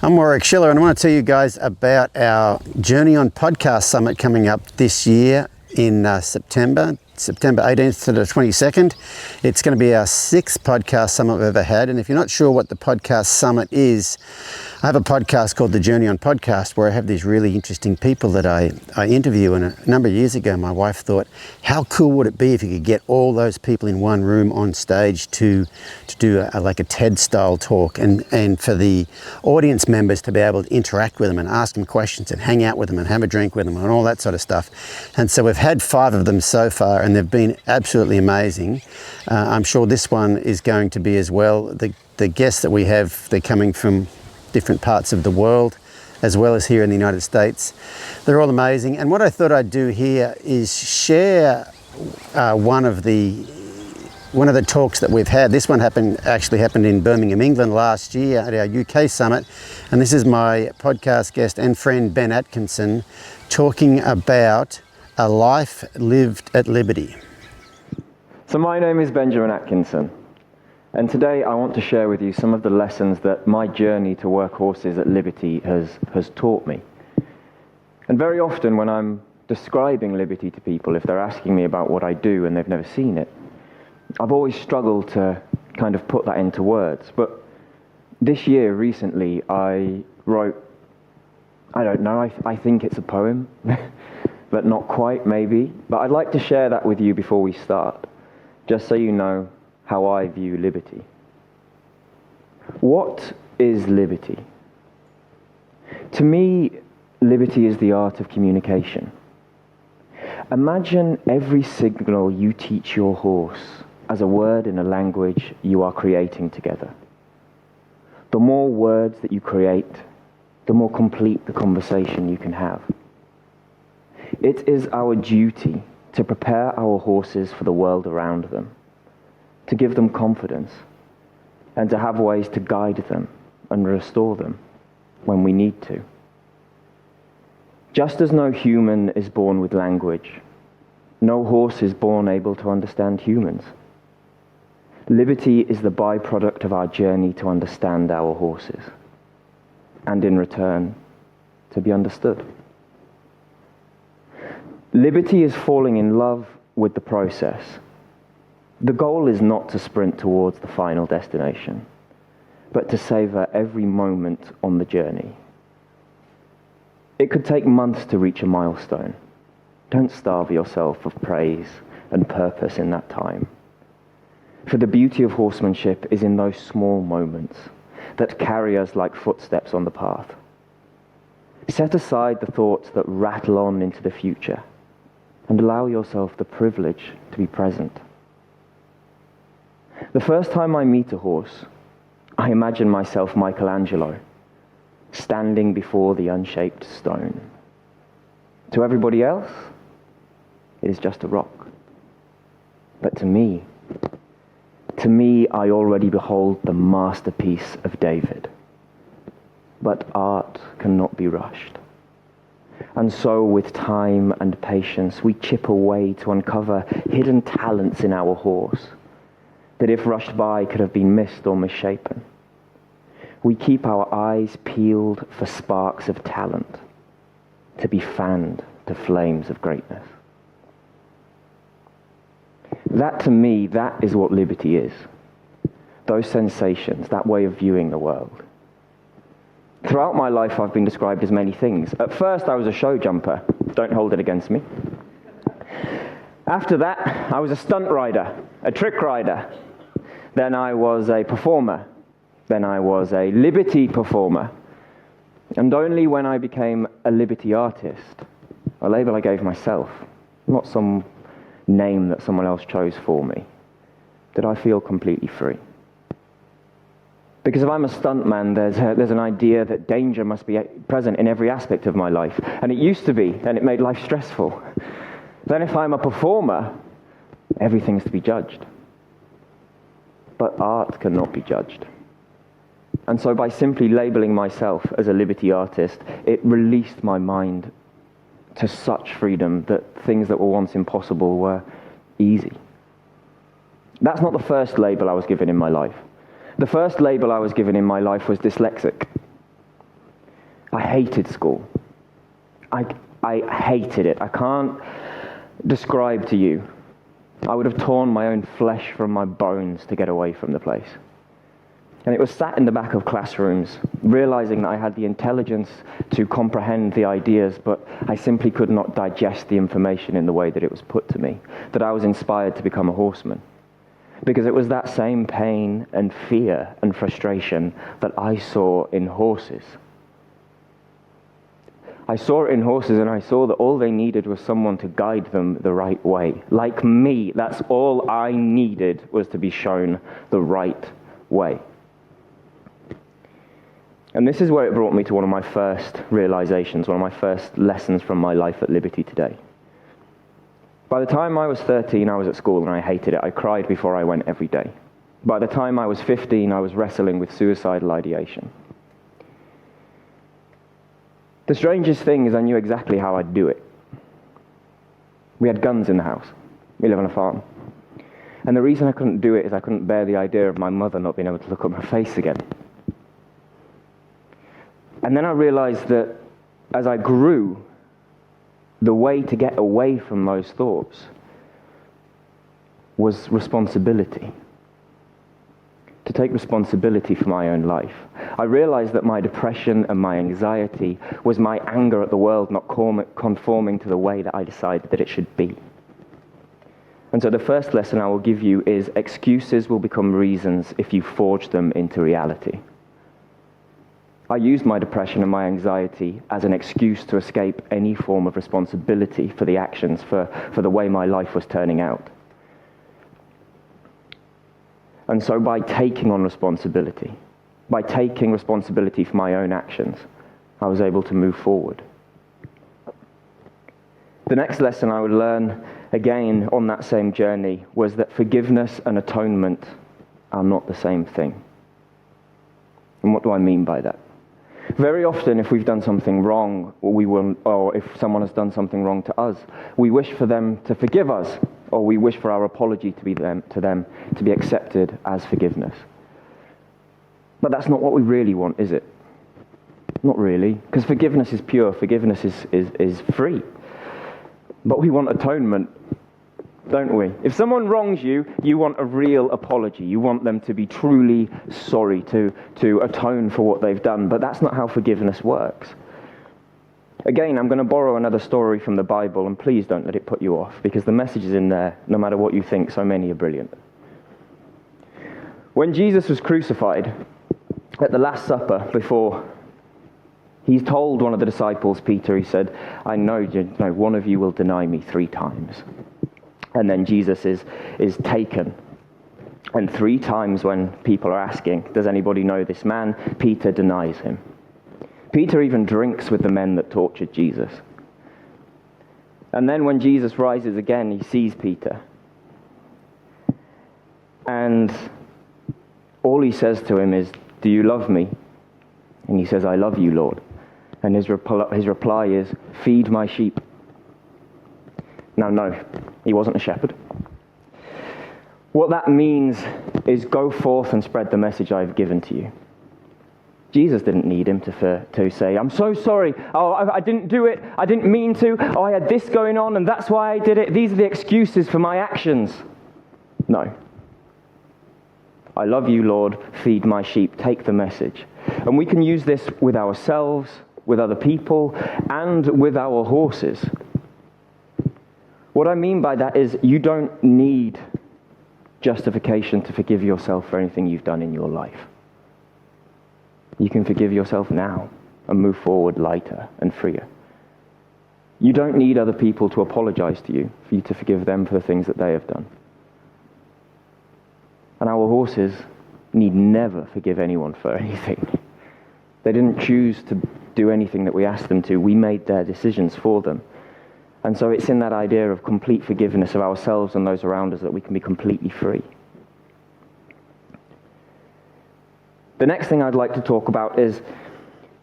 I'm Warwick Schiller, and I want to tell you guys about our Journey on Podcast Summit coming up this year in September 18th to the 22nd. It's going to be our 6th podcast summit we've ever had. And if you're not sure what the podcast summit is, I have a podcast called The Journey on Podcast where I have these really interesting people that I interview. And a number of years ago, my wife thought, how cool would it be if you could get all those people in one room on stage to do like a TED style talk, and for the audience members to be able to interact with them and ask them questions and hang out with them and have a drink with them and all that sort of stuff. And so we've had 5 of them so far, and they've been absolutely amazing. I'm sure this one is going to be as well. The guests that we have, they're coming from different parts of the world, as well as here in the United States. They're all amazing. And what I thought I'd do here is share one of the talks that we've had. This one actually happened in Birmingham, England last year at our UK summit. And this is my podcast guest and friend, Ben Atkinson, talking about a life lived at liberty. So my name is Benjamin Atkinson, and today I want to share with you some of the lessons that my journey to work horses at liberty has taught me. And very often when I'm describing liberty to people, if they're asking me about what I do and they've never seen it, I've always struggled to kind of put that into words. But this year, recently, I wrote, I don't know, I think it's a poem, but not quite, maybe. But I'd like to share that with you before we start, just so you know how I view liberty. What is liberty? To me, liberty is the art of communication. Imagine every signal you teach your horse as a word in a language you are creating together. The more words that you create, the more complete the conversation you can have. It is our duty to prepare our horses for the world around them, to give them confidence, and to have ways to guide them and restore them when we need to. Just as no human is born with language, no horse is born able to understand humans. Liberty is the byproduct of our journey to understand our horses, and in return, to be understood. Liberty is falling in love with the process. The goal is not to sprint towards the final destination, but to savor every moment on the journey. It could take months to reach a milestone. Don't starve yourself of praise and purpose in that time. For the beauty of horsemanship is in those small moments that carry us like footsteps on the path. Set aside the thoughts that rattle on into the future and allow yourself the privilege to be present. The first time I meet a horse, I imagine myself Michelangelo, standing before the unshaped stone. To everybody else, it is just a rock. But to me, I already behold the masterpiece of David. But art cannot be rushed. And so with time and patience, we chip away to uncover hidden talents in our horse that if rushed by could have been missed or misshapen. We keep our eyes peeled for sparks of talent to be fanned to flames of greatness. That, to me, that is what liberty is. Those sensations, that way of viewing the world. Throughout my life, I've been described as many things. At first, I was a show jumper. Don't hold it against me. After that, I was a stunt rider, a trick rider. Then I was a performer. Then I was a liberty performer. And only when I became a liberty artist, a label I gave myself, not some name that someone else chose for me, did I feel completely free. Because if I'm a stuntman, there's an idea that danger must be present in every aspect of my life. And it used to be, and it made life stressful. Then if I'm a performer, everything's to be judged. But art cannot be judged. And so by simply labeling myself as a liberty artist, it released my mind to such freedom that things that were once impossible were easy. That's not the first label I was given in my life. The first label I was given in my life was dyslexic. I hated school. I hated it. I can't describe to you. I would have torn my own flesh from my bones to get away from the place. And it was sat in the back of classrooms, realizing that I had the intelligence to comprehend the ideas, but I simply could not digest the information in the way that it was put to me, that I was inspired to become a horseman. Because it was that same pain and fear and frustration that I saw in horses. I saw it in horses, and I saw that all they needed was someone to guide them the right way. Like me, that's all I needed, was to be shown the right way. And this is where it brought me to one of my first realizations, one of my first lessons from my life at Liberty today. By the time I was 13, I was at school and I hated it. I cried before I went every day. By the time I was 15, I was wrestling with suicidal ideation. The strangest thing is I knew exactly how I'd do it. We had guns in the house. We live on a farm. And the reason I couldn't do it is I couldn't bear the idea of my mother not being able to look at my face again. And then I realized that as I grew, the way to get away from those thoughts was responsibility. To take responsibility for my own life. I realized that my depression and my anxiety was my anger at the world not conforming to the way that I decided that it should be. And so the first lesson I will give you is excuses will become reasons if you forge them into reality. I used my depression and my anxiety as an excuse to escape any form of responsibility for the actions, for the way my life was turning out. And so by taking on responsibility, by taking responsibility for my own actions, I was able to move forward. The next lesson I would learn, again on that same journey, was that forgiveness and atonement are not the same thing. And what do I mean by that? Very often, if we've done something wrong, or if someone has done something wrong to us, we wish for them to forgive us, or we wish for our apology to them to be accepted as forgiveness. But that's not what we really want, is it? Not really, because forgiveness is pure, forgiveness is free. But we want atonement, don't we? If someone wrongs you, you want a real apology. You want them to be truly sorry, to atone for what they've done. But that's not how forgiveness works. Again, I'm going to borrow another story from the Bible, and please don't let it put you off, because the message is in there, no matter what you think, so many are brilliant. When Jesus was crucified, at the Last Supper, before he told one of the disciples, Peter, he said, I know one of you will deny me 3 times. And then Jesus is taken. And 3 times when people are asking, does anybody know this man? Peter denies him. Peter even drinks with the men that tortured Jesus. And then when Jesus rises again, he sees Peter. And all he says to him is, do you love me? And he says, I love you, Lord. And his reply is, feed my sheep. Now, no, he wasn't a shepherd. What that means is go forth and spread the message I've given to you. Jesus didn't need him to say, I'm so sorry. Oh, I didn't do it. I didn't mean to. Oh, I had this going on and that's why I did it. These are the excuses for my actions. No. I love you, Lord. Feed my sheep. Take the message. And we can use this with ourselves, with other people, and with our horses. What I mean by that is you don't need justification to forgive yourself for anything you've done in your life. You can forgive yourself now and move forward lighter and freer. You don't need other people to apologize to you for you to forgive them for the things that they have done. And our horses need never forgive anyone for anything. They didn't choose to do anything that we asked them to. We made their decisions for them. And so it's in that idea of complete forgiveness of ourselves and those around us that we can be completely free. The next thing I'd like to talk about is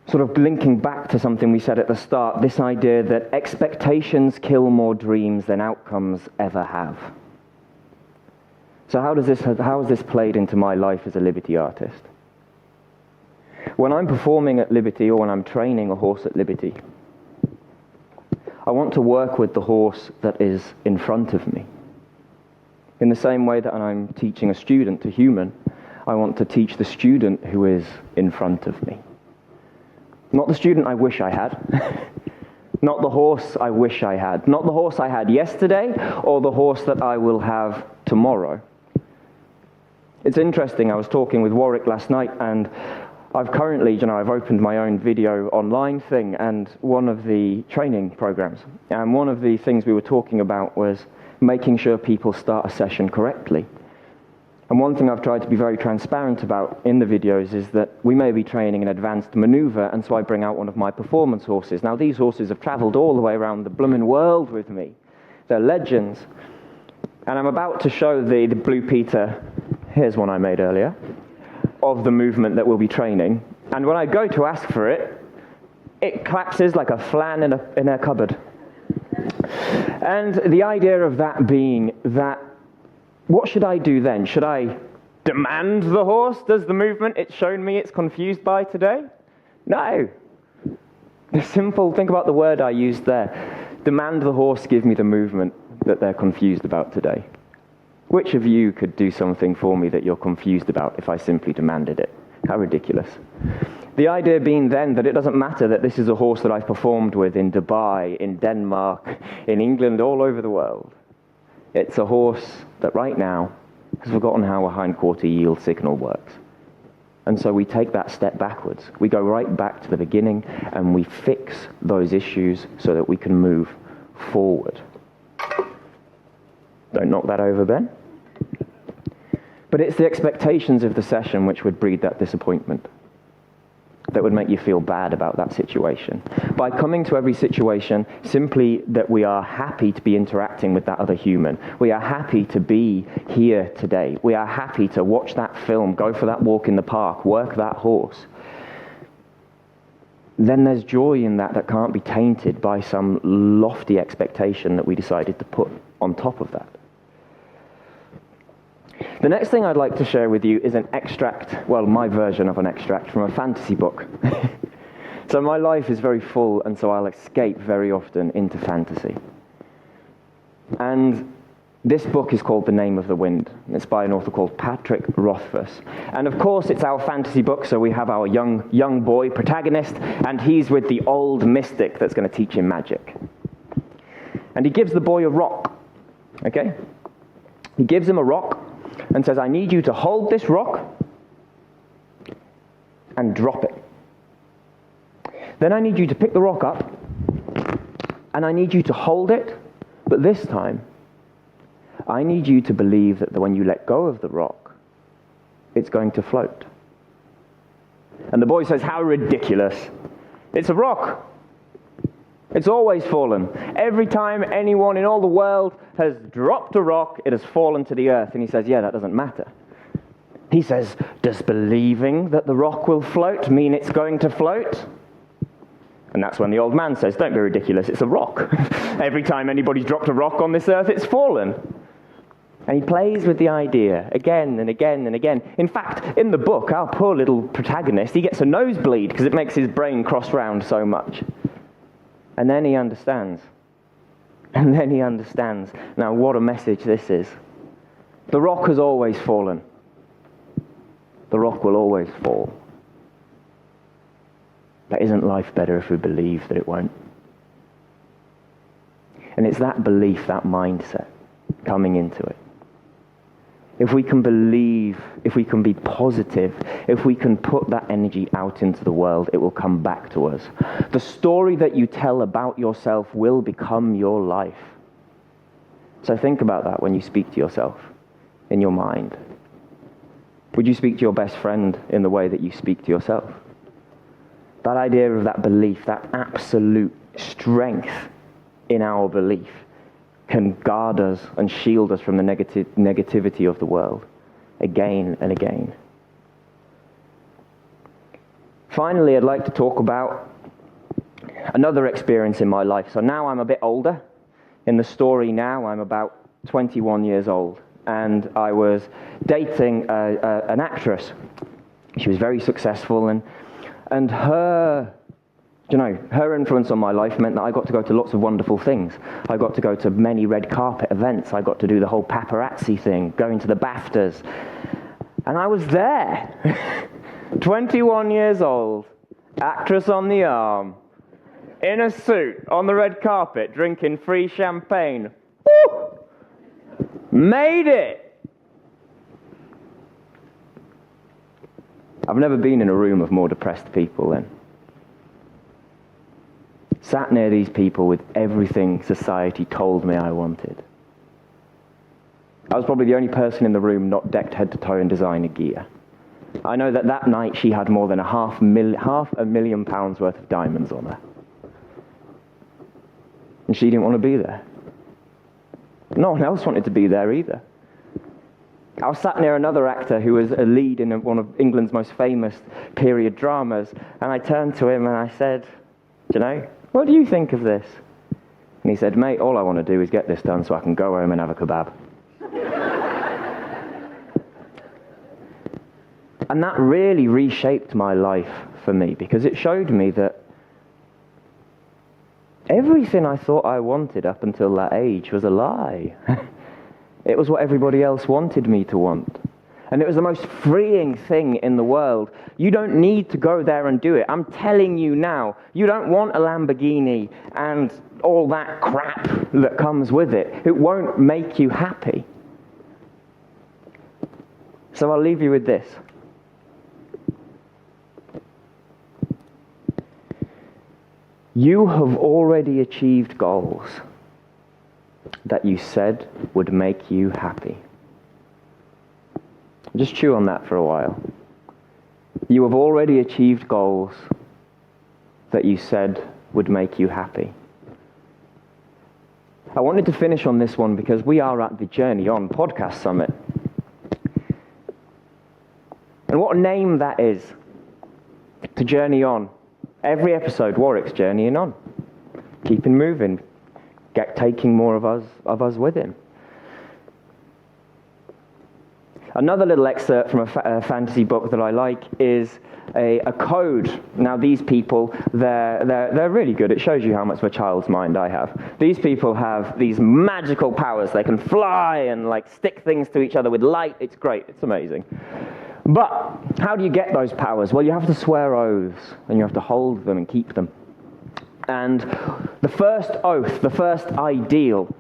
sort of linking back to something we said at the start, this idea that expectations kill more dreams than outcomes ever have. So how has this played into my life as a Liberty artist? When I'm performing at liberty or when I'm training a horse at liberty, I want to work with the horse that is in front of me. In the same way that when I'm teaching a student to human, I want to teach the student who is in front of me. Not the student I wish I had. Not the horse I wish I had. Not the horse I had yesterday or the horse that I will have tomorrow. It's interesting, I was talking with Warwick last night, and I've currently, I've opened my own video online thing and one of the training programs. And one of the things we were talking about was making sure people start a session correctly. And one thing I've tried to be very transparent about in the videos is that we may be training an advanced maneuver, and so I bring out one of my performance horses. Now, these horses have traveled all the way around the blooming world with me. They're legends. And I'm about to show the Blue Peter, here's one I made earlier, of the movement that we'll be training. And when I go to ask for it, it collapses like a flan in a cupboard. And the idea of that being that, what should I do then? Should I demand the horse does the movement it's shown me it's confused by today? No. The simple, think about the word I used there. Demand the horse give me the movement that they're confused about today. Which of you could do something for me that you're confused about if I simply demanded it? How ridiculous. The idea being then that it doesn't matter that this is a horse that I've performed with in Dubai, in Denmark, in England, all over the world. It's a horse that right now has forgotten how a hindquarter yield signal works. And so we take that step backwards. We go right back to the beginning and we fix those issues so that we can move forward. Don't knock that over, Ben. But it's the expectations of the session which would breed that disappointment, that would make you feel bad about that situation. By coming to every situation simply that we are happy to be interacting with that other human. We are happy to be here today. We are happy to watch that film, go for that walk in the park, work that horse. Then there's joy in that can't be tainted by some lofty expectation that we decided to put on top of that. The next thing I'd like to share with you is an extract, well, my version of an extract from a fantasy book. So my life is very full, and so I'll escape very often into fantasy. And this book is called The Name of the Wind. It's by an author called Patrick Rothfuss. And of course, it's our fantasy book, so we have our young boy protagonist, and he's with the old mystic that's going to teach him magic. And he gives the boy a rock, okay? He gives him a rock, and says, I need you to hold this rock and drop it. Then I need you to pick the rock up, and I need you to hold it, but this time, I need you to believe that when you let go of the rock, it's going to float. And the boy says, how ridiculous. It's a rock. It's always fallen. Every time anyone in all the world has dropped a rock, it has fallen to the earth. And he says, yeah, that doesn't matter. He says, does believing that the rock will float mean it's going to float? And that's when the old man says, don't be ridiculous, it's a rock. Every time anybody's dropped a rock on this earth, it's fallen. And he plays with the idea again and again and again. In fact, in the book, our poor little protagonist, he gets a nosebleed because it makes his brain cross round so much. And then he understands. And then he understands. Now, what a message this is. The rock has always fallen. The rock will always fall. But isn't life better if we believe that it won't? And it's that belief, that mindset, coming into it. If we can believe, if we can be positive, if we can put that energy out into the world, it will come back to us. The story that you tell about yourself will become your life. So think about that when you speak to yourself, in your mind. Would you speak to your best friend in the way that you speak to yourself? That idea of that belief, that absolute strength in our belief, can guard us and shield us from the negativity of the world again and again. Finally, I'd like to talk about another experience in my life. So now I'm a bit older. In the story now, I'm about 21 years old. And I was dating an actress. She was very successful, and And her influence on my life meant that I got to go to lots of wonderful things. I got to go to many red carpet events. I got to do the whole paparazzi thing, going to the BAFTAs. And I was there, 21 years old, actress on the arm, in a suit, on the red carpet, drinking free champagne. Woo! Made it! I've never been in a room of more depressed people then. Sat near these people with everything society told me I wanted. I was probably the only person in the room not decked head to toe in designer gear. I know that night she had more than £500,000 worth of diamonds on her. And she didn't want to be there. No one else wanted to be there either. I was sat near another actor who was a lead in one of England's most famous period dramas, and I turned to him and I said, what do you think of this? And he said, mate, all I want to do is get this done so I can go home and have a kebab. And that really reshaped my life for me, because it showed me that everything I thought I wanted up until that age was a lie. It was what everybody else wanted me to want. And it was the most freeing thing in the world. You don't need to go there and do it. I'm telling you now, you don't want a Lamborghini and all that crap that comes with it. It won't make you happy. So I'll leave you with this. You have already achieved goals that you said would make you happy. Just chew on that for a while. You have already achieved goals that you said would make you happy. I wanted to finish on this one because we are at the Journey On podcast summit. And what a name that is, to journey on. Every episode, Warwick's journeying on, keeping moving, taking more of us with him. Another little excerpt from a fantasy book that I like is a code. Now these people, they're really good. It shows you how much of a child's mind I have. These people have these magical powers. They can fly and stick things to each other with light. It's great. It's amazing. But how do you get those powers? Well, you have to swear oaths, and you have to hold them and keep them. And the first oath, the first ideal,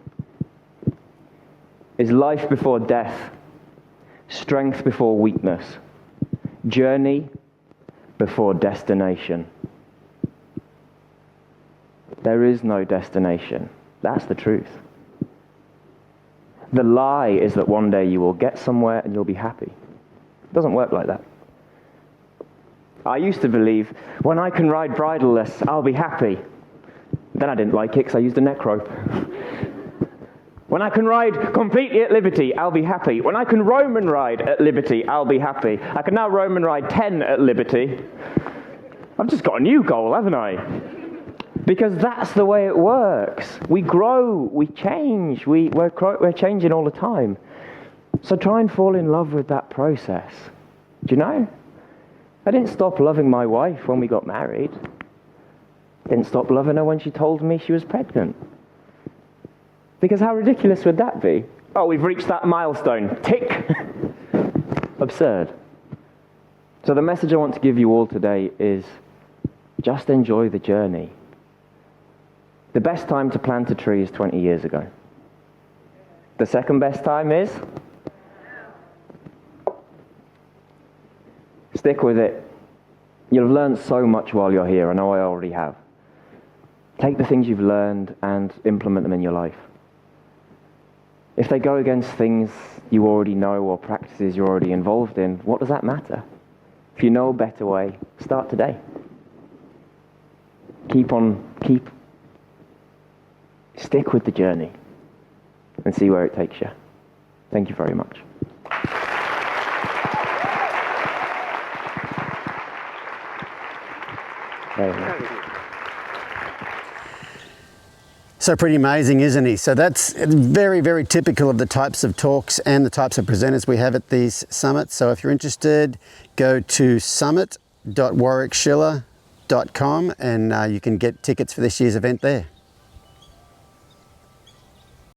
is life before death, strength before weakness, journey before destination. There is no destination. That's the truth. The lie is that one day you will get somewhere and you'll be happy. It doesn't work like that. I used to believe, when I can ride bridleless, I'll be happy. Then I didn't like it because I used a neck rope. When I can ride completely at liberty, I'll be happy. When I can Roman ride at liberty, I'll be happy. I can now Roman ride 10 at liberty. I've just got a new goal, haven't I? Because that's the way it works. We grow, we change, we're changing all the time. So try and fall in love with that process. Do you know? I didn't stop loving my wife when we got married. Didn't stop loving her when she told me she was pregnant. Because how ridiculous would that be? Oh, we've reached that milestone. Tick. Absurd. So the message I want to give you all today is just enjoy the journey. The best time to plant a tree is 20 years ago. The second best time is? Stick with it. You'll have learned so much while you're here. I know I already have. Take the things you've learned and implement them in your life. If they go against things you already know or practices you're already involved in, what does that matter? If you know a better way, start today. Stick with the journey and see where it takes you. Thank you very much. So pretty amazing, isn't he? So that's very, very typical of the types of talks and the types of presenters we have at these summits. So if you're interested, go to summit.com www.warwickschiller.com and you can get tickets for this year's event there.